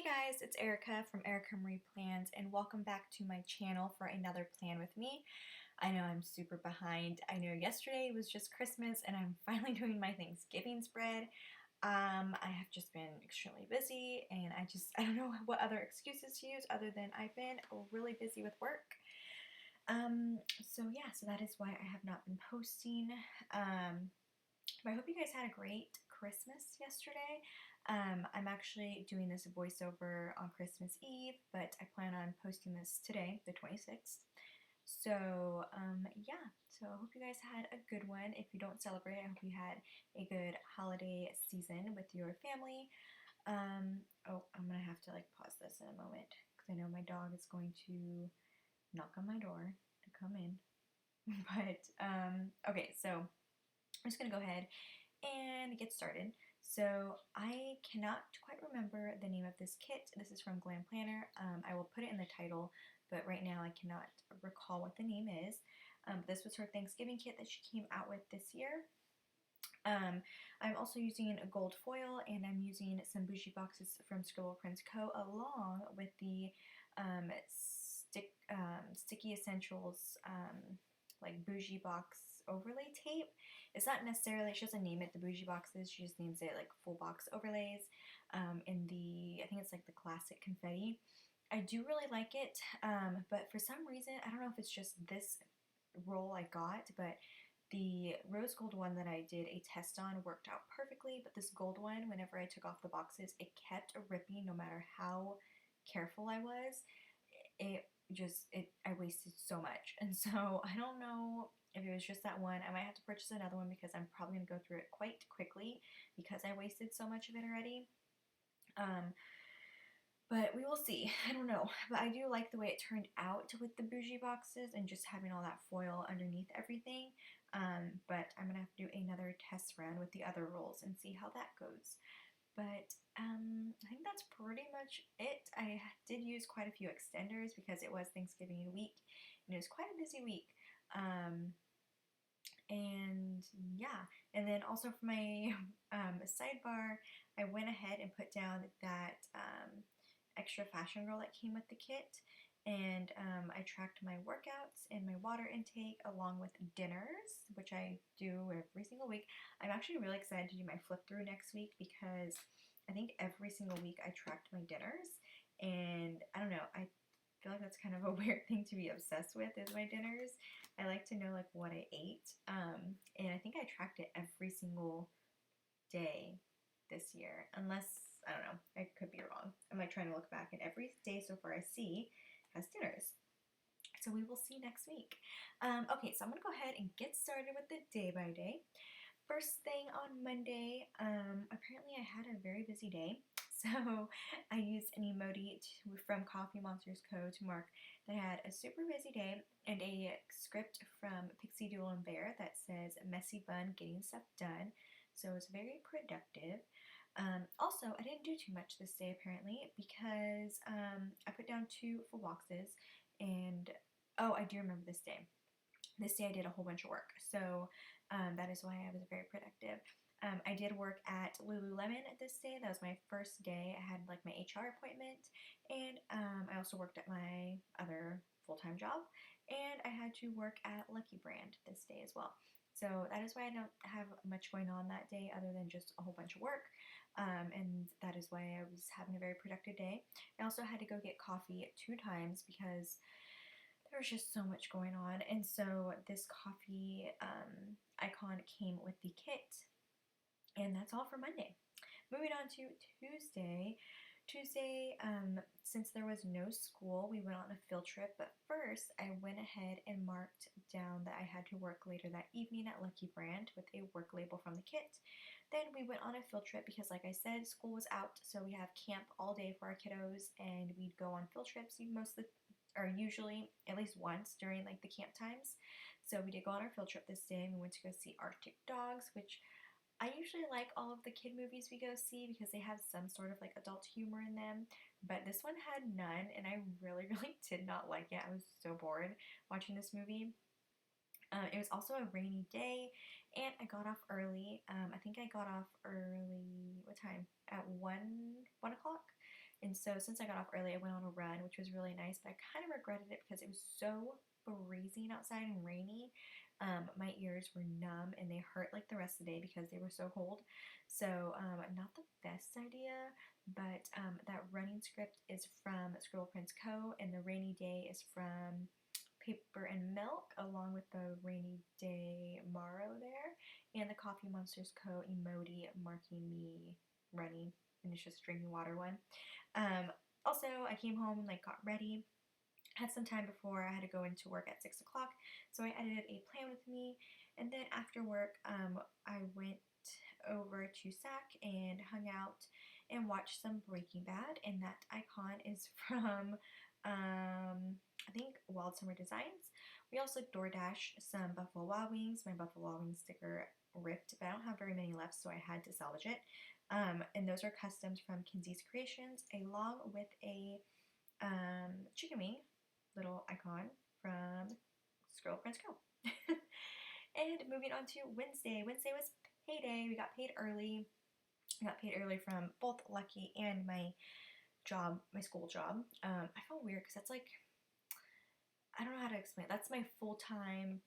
guys, it's Erica from Erica Marie Plans, and welcome back to my channel for another plan with me. I know I'm super behind. I know yesterday was just Christmas and I'm finally doing my Thanksgiving spread. I have just been extremely busy and I don't know what other excuses to use other than I've been really busy with work. So that is why I have not been posting. But I hope you guys had a great Christmas yesterday. I'm actually doing this voiceover on Christmas Eve, but I plan on posting this today, the 26th. So I hope you guys had a good one. If you don't celebrate, I hope you had a good holiday season with your family. I'm gonna have to pause this in a moment because I know my dog is going to knock on my door to come in. But okay, so I'm just going to go ahead and get started. So I cannot quite remember the name of this kit. This is from Glam Planner. I will put it in the title, but right now I cannot recall what the name is. This was her Thanksgiving kit that she came out with this year. I'm also using a gold foil, and I'm using some bougie boxes from Scribble Prints Co. along with the Sticky Essentials bougie box overlay tape. It's not necessarily, she doesn't name it the bougie boxes, she just names it full box overlays in the, I think it's the classic confetti. I do really like it, but for some reason, I don't know if it's just this roll I got, but the rose gold one that I did a test on worked out perfectly, but this gold one, whenever I took off the boxes, it kept ripping no matter how careful I was. I wasted so much. And so I don't know if it was just that one. I might have to purchase another one because I'm probably going to go through it quite quickly because I wasted so much of it already. But we will see. I don't know. But I do like the way it turned out with the bougie boxes and just having all that foil underneath everything. But I'm going to have to do another test run with the other rolls and see how that goes. But I think that's pretty much it. I did use quite a few extenders because it was Thanksgiving week and it was quite a busy week. And then also for my sidebar, I went ahead and put down that extra fashion girl that came with the kit. And I tracked my workouts and my water intake along with dinners, which I do every single week. I'm actually really excited to do my flip through next week because I think every single week I tracked my dinners. And I don't know, I feel like that's kind of a weird thing to be obsessed with is my dinners. I like to know what I ate. And I think I tracked it every single day this year, unless, I don't know, I could be wrong. I'm trying to look back, and every day so far I see has dinners. So we will see next week. Okay, so I'm going to go ahead and get started with the day by day. First thing on Monday, apparently I had a very busy day. So I used an emoji from Coffee Monsters Co. to mark that I had a super busy day and a script from Pixie Doodle and Bear that says messy bun getting stuff done. So it was very productive. Also, I didn't do too much this day apparently because I put down 2 full boxes and, oh, I do remember this day. This day I did a whole bunch of work, so that is why I was very productive. I did work at Lululemon this day. That was my first day. I had my HR appointment, and I also worked at my other full-time job, and I had to work at Lucky Brand this day as well. So that is why I don't have much going on that day other than just a whole bunch of work. And that is why I was having a very productive day. I also had to go get coffee 2 times because there was just so much going on. And so this coffee icon came with the kit. And that's all for Monday. Moving on to Tuesday. Tuesday, since there was no school, we went on a field trip, but first I went ahead and marked down that I had to work later that evening at Lucky Brand with a work label from the kit. Then we went on a field trip because, like I said, school was out, so we have camp all day for our kiddos, and we'd go on field trips usually at least once during the camp times. So we did go on our field trip this day, and we went to go see Arctic Dogs, which I usually like all of the kid movies we go see because they have some sort of adult humor in them, but this one had none, and I really, really did not like it. I was so bored watching this movie. It was also a rainy day, and I got off early. I think I got off early, what time? At 1 o'clock And so since I got off early, I went on a run, which was really nice, but I kind of regretted it because it was so freezing outside and rainy. My ears were numb and they hurt like the rest of the day because they were so cold. So not the best idea, but that running script is from Scribble Prince Co. and the rainy day is from Paper and Milk, along with the Rainy Day Morrow there, and the Coffee Monsters Co. emoji marking me running, and it's just drinking water one. Also, I came home and like got ready. Had some time before I had to go into work at 6 o'clock, so I edited a plan with me, and then after work, I went over to SAC and hung out and watched some Breaking Bad, and that icon is from I think Wild Summer Designs. We also DoorDash some Buffalo Wild Wings. My Buffalo Wild Wings sticker ripped, but I don't have very many left, so I had to salvage it. And those are customs from Kinsey's Creations, along with a chicken wing little icon from Squirrel Prince Co. And moving on to Wednesday. Wednesday was payday. We got paid early. I got paid early from both Lucky and my job, my school job. I felt weird because that's like, I don't know how to explain it. That's my full-time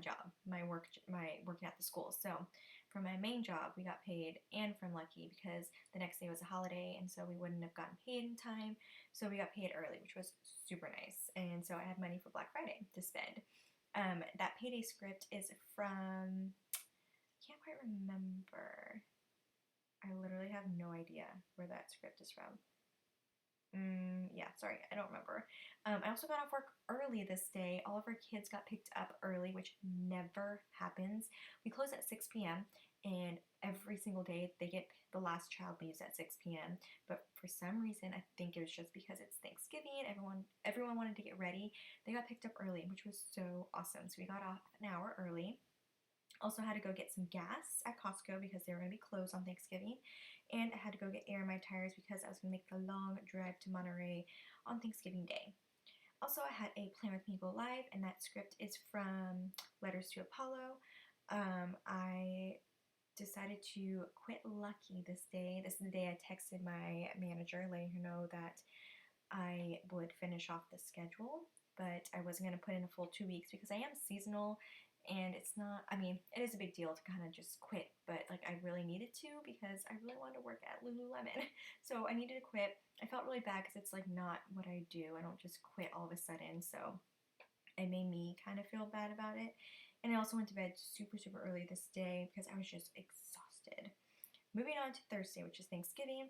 job, my working at the school. So for my main job, we got paid, and from Lucky because the next day was a holiday, and so we wouldn't have gotten paid in time. So we got paid early, which was super nice. And so I had money for Black Friday to spend. That payday script is from, I can't quite remember. I literally have no idea where that script is from. Yeah, sorry, I don't remember. I also got off work early this day. All of our kids got picked up early, which never happens. We close at 6 p.m. and every single day they get, the last child leaves at 6 p.m. But for some reason, I think it was just because it's Thanksgiving, everyone wanted to get ready. They got picked up early, which was so awesome. So we got off an hour early. Also had to go get some gas at Costco because they were going to be closed on Thanksgiving. And I had to go get air in my tires because I was going to make the long drive to Monterey on Thanksgiving Day. Also, I had a Plan With Me Go Live, and that script is from Letters to Apollo. I decided to quit Lucky this day. This is the day I texted my manager letting her know that I would finish off the schedule, but I wasn't going to put in a full 2 weeks because I am seasonal. And it's not, I mean, it is a big deal to kind of just quit, but like I really needed to because I really wanted to work at Lululemon. So I needed to quit. I felt really bad because it's like not what I do. I don't just quit all of a sudden. So it made me kind of feel bad about it. And I also went to bed super, super early this day because I was just exhausted. Moving on to Thursday, which is Thanksgiving.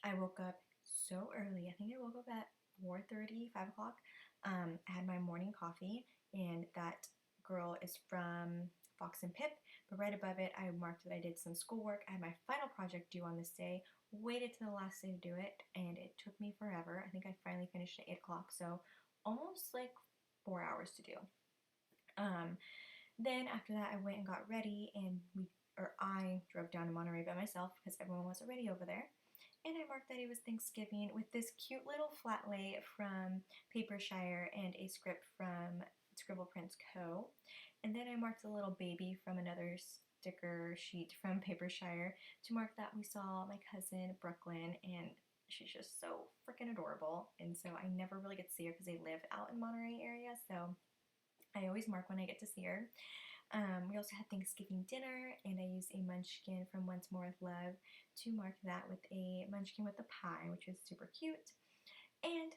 I woke up so early. I think I woke up at 4:30, 5 o'clock. I had my morning coffee, and that girl is from Fox and Pip, but right above it I marked that I did some schoolwork. I had my final project due on this day, waited to the last day to do it, and it took me forever. I think I finally finished at 8 o'clock, so almost like 4 hours to do. Then after that I went and got ready, and I drove down to Monterey by myself because everyone was already over there. And I marked that it was Thanksgiving with this cute little flat lay from Papershire and a script from Scribble Prince Co. And then I marked a little baby from another sticker sheet from Papershire to mark that we saw my cousin Brooklyn, and she's just so freaking adorable. And so I never really get to see her because they live out in Monterey area, so I always mark when I get to see her. We also had Thanksgiving dinner, and I used a munchkin from Once More with Love to mark that with a munchkin with a pie, which was super cute. And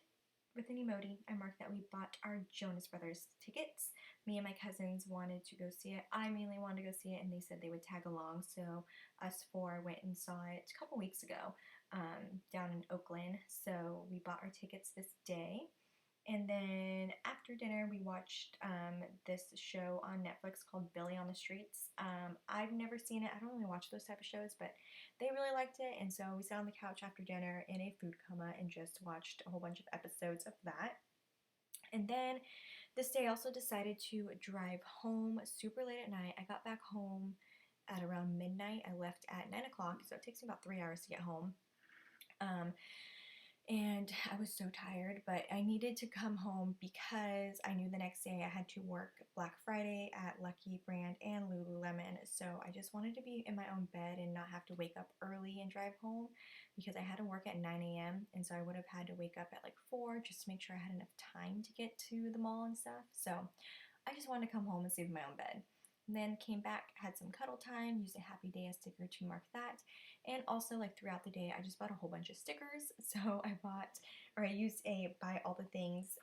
with an emoji, I marked that we bought our Jonas Brothers tickets. Me and my cousins wanted to go see it. I mainly wanted to go see it, and they said they would tag along, so us four went and saw it a couple weeks ago down in Oakland. So we bought our tickets this day. And then after dinner, we watched this show on Netflix called Billy on the Streets. I've never seen it. I don't really watch those type of shows, but they really liked it. And so we sat on the couch after dinner in a food coma and just watched a whole bunch of episodes of that. And then this day I also decided to drive home super late at night. I got back home at around midnight. I left at 9 o'clock, so it takes me about 3 hours to get home. and I was so tired, but I needed to come home because I knew the next day I had to work Black Friday at Lucky Brand and Lululemon. So I just wanted to be in my own bed and not have to wake up early and drive home because I had to work at 9 a.m. and so I would have had to wake up at like 4 just to make sure I had enough time to get to the mall and stuff. So I just wanted to come home and sleep in my own bed. And then came back, had some cuddle time, used a happy day sticker to mark that. And also, like throughout the day, I just bought a whole bunch of stickers. So I used a Buy All the Things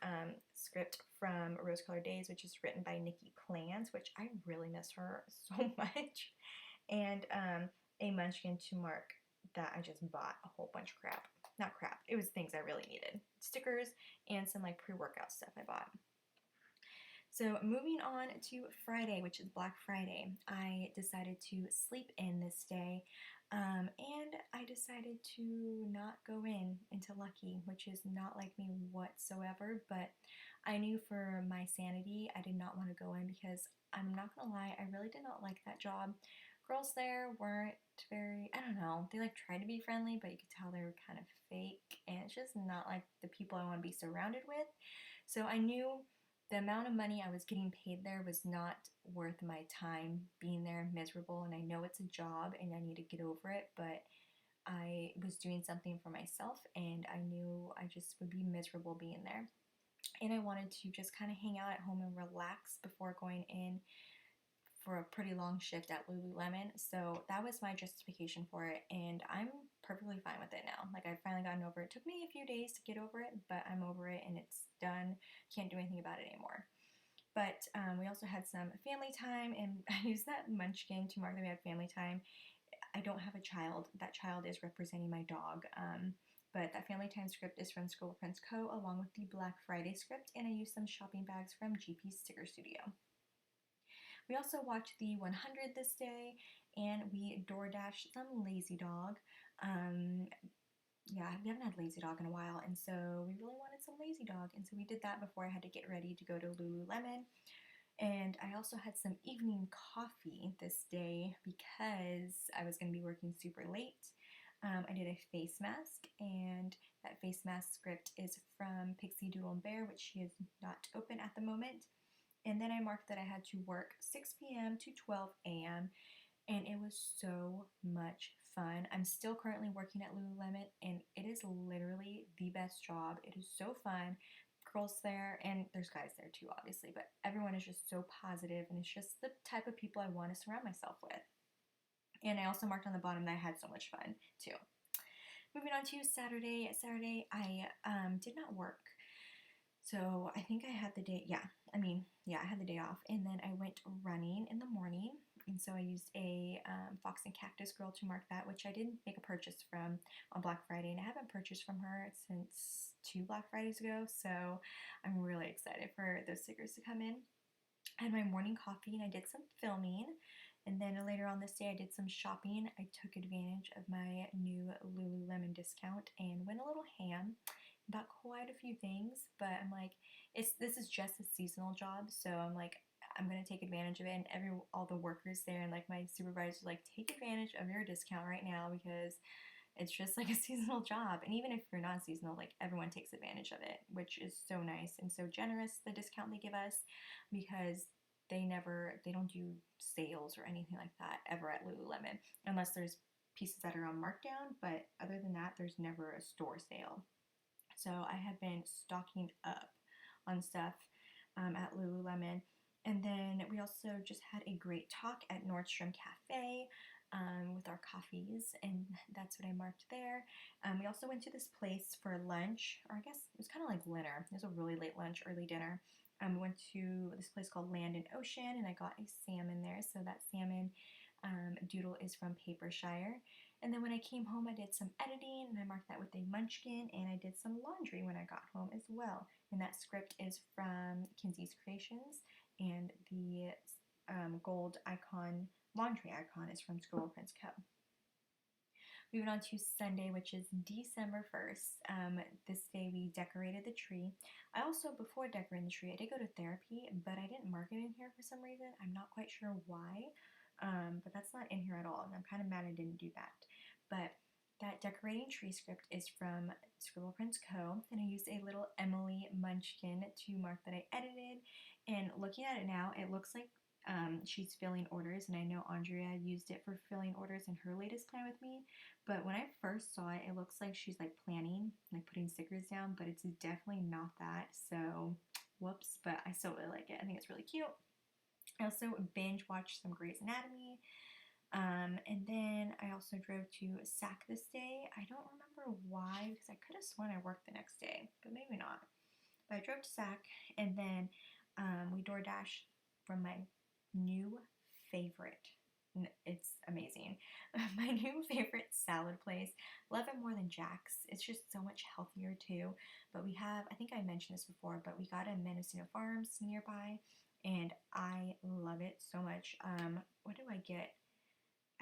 script from Rose Colored Days, which is written by Nikki Plans, which I really miss her so much. And a munchkin to mark that I just bought a whole bunch of crap. Not crap, it was things I really needed. Stickers and some like pre-workout stuff I bought. So moving on to Friday, which is Black Friday, I decided to sleep in this day, and I decided to not go in into Lucky, which is not like me whatsoever, but I knew for my sanity I did not want to go in because I'm not gonna lie, I really did not like that job. Girls there weren't very, I don't know, they like tried to be friendly, but you could tell they were kind of fake, and it's just not like the people I want to be surrounded with. So I knew the amount of money I was getting paid there was not worth my time being there miserable. And I know it's a job and I need to get over it, but I was doing something for myself and I knew I just would be miserable being there. And I wanted to just kind of hang out at home and relax before going in for a pretty long shift at Lululemon. So that was my justification for it, and I'm perfectly fine with it now. Like, I've finally gotten over it. It took me a few days to get over it, but I'm over it and it's done. Can't do anything about it anymore. But we also had some family time, and I used that munchkin to mark that we had family time. I don't have a child. That child is representing my dog. But that family time script is from Scribble Prints Co. along with the Black Friday script, and I used some shopping bags from GP's Sticker Studio. We also watched the 100 this day, and we DoorDashed some Lazy Dog. Yeah, we haven't had Lazy Dog in a while, and so we really wanted some Lazy Dog, and so we did that before I had to get ready to go to Lululemon. And I also had some evening coffee this day because I was going to be working super late. I did a face mask, and that face mask script is from Pixie Doodle and Bear, which she is not open at the moment. And then I marked that I had to work 6 p.m. to 12 a.m. and it was so much fun. I'm still currently working at Lululemon and it is literally the best job. It is so fun. Girls there, and there's guys there too, obviously, but everyone is just so positive and it's just the type of people I want to surround myself with. And I also marked on the bottom that I had so much fun too. Moving on to Saturday. Saturday, I did not work. So I think I had the day, I had the day off. And then I went running in the morning. And so I used a Fox and Cactus Girl to mark that, which I did make a purchase from on Black Friday. And I haven't purchased from her since 2 Black Fridays ago. So I'm really excited for those stickers to come in. I had my morning coffee and I did some filming. And then later on this day, I did some shopping. I took advantage of my new Lululemon discount and went a little ham. Bought quite a few things, but I'm like, this is just a seasonal job, so I'm like, I'm gonna take advantage of it. And all the workers there and like my supervisors like, take advantage of your discount right now because it's just like a seasonal job. And even if you're not seasonal, like everyone takes advantage of it, which is so nice and so generous, the discount they give us, because they don't do sales or anything like that ever at Lululemon unless there's pieces that are on markdown, but other than that, there's never a store sale. So I had been stocking up on stuff at Lululemon. And then we also just had a great talk at Nordstrom Cafe with our coffees, and that's what I marked there. We also went to this place for lunch, or I guess it was kind of like dinner. It was a really late lunch, early dinner. We went to this place called Land and Ocean, and I got a salmon there. So that salmon doodle is from Papershire. And then when I came home, I did some editing, and I marked that with a munchkin, and I did some laundry when I got home as well. And that script is from Kinsey's Creations, and the gold icon, laundry icon, is from Scribble Prints Co. Moving on to Sunday, which is December 1st. This day we decorated the tree. I also, before decorating the tree, I did go to therapy, but I didn't mark it in here for some reason. I'm not quite sure why, but that's not in here at all, and I'm kind of mad I didn't do that. But that decorating tree script is from Scribble Prints Co. And I used a little Emily Munchkin to mark that I edited. And looking at it now, it looks like she's filling orders, and I know Andrea used it for filling orders in her latest plan with me, but when I first saw it, it looks like she's like planning, like putting stickers down, but it's definitely not that, so whoops, but I still really like it. I think it's really cute. I also binge watched some Grey's Anatomy, and then I also drove to SAC this day. I don't remember why, because I could have sworn I worked the next day, but maybe not. But I drove to SAC, and then we DoorDash from my new favorite. It's amazing. My new favorite salad place. Love it more than Jack's. It's just so much healthier too. But we have, I think I mentioned this before, but we got a Mendocino Farms nearby, and I love it so much. What do I get?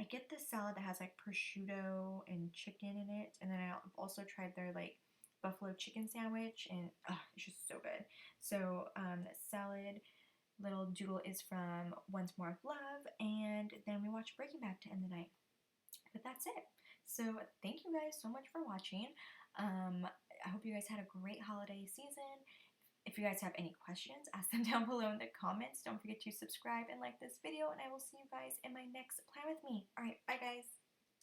I get this salad that has like prosciutto and chicken in it, and then I've also tried their like buffalo chicken sandwich, and it's just so good. So that salad little doodle is from Once More of Love, and then we watched Breaking Bad to end the night. But that's it. So thank you guys so much for watching. I hope you guys had a great holiday season. If you guys have any questions, ask them down below in the comments. Don't forget to subscribe and like this video, and I will see you guys in my next plan with me. Alright, bye guys.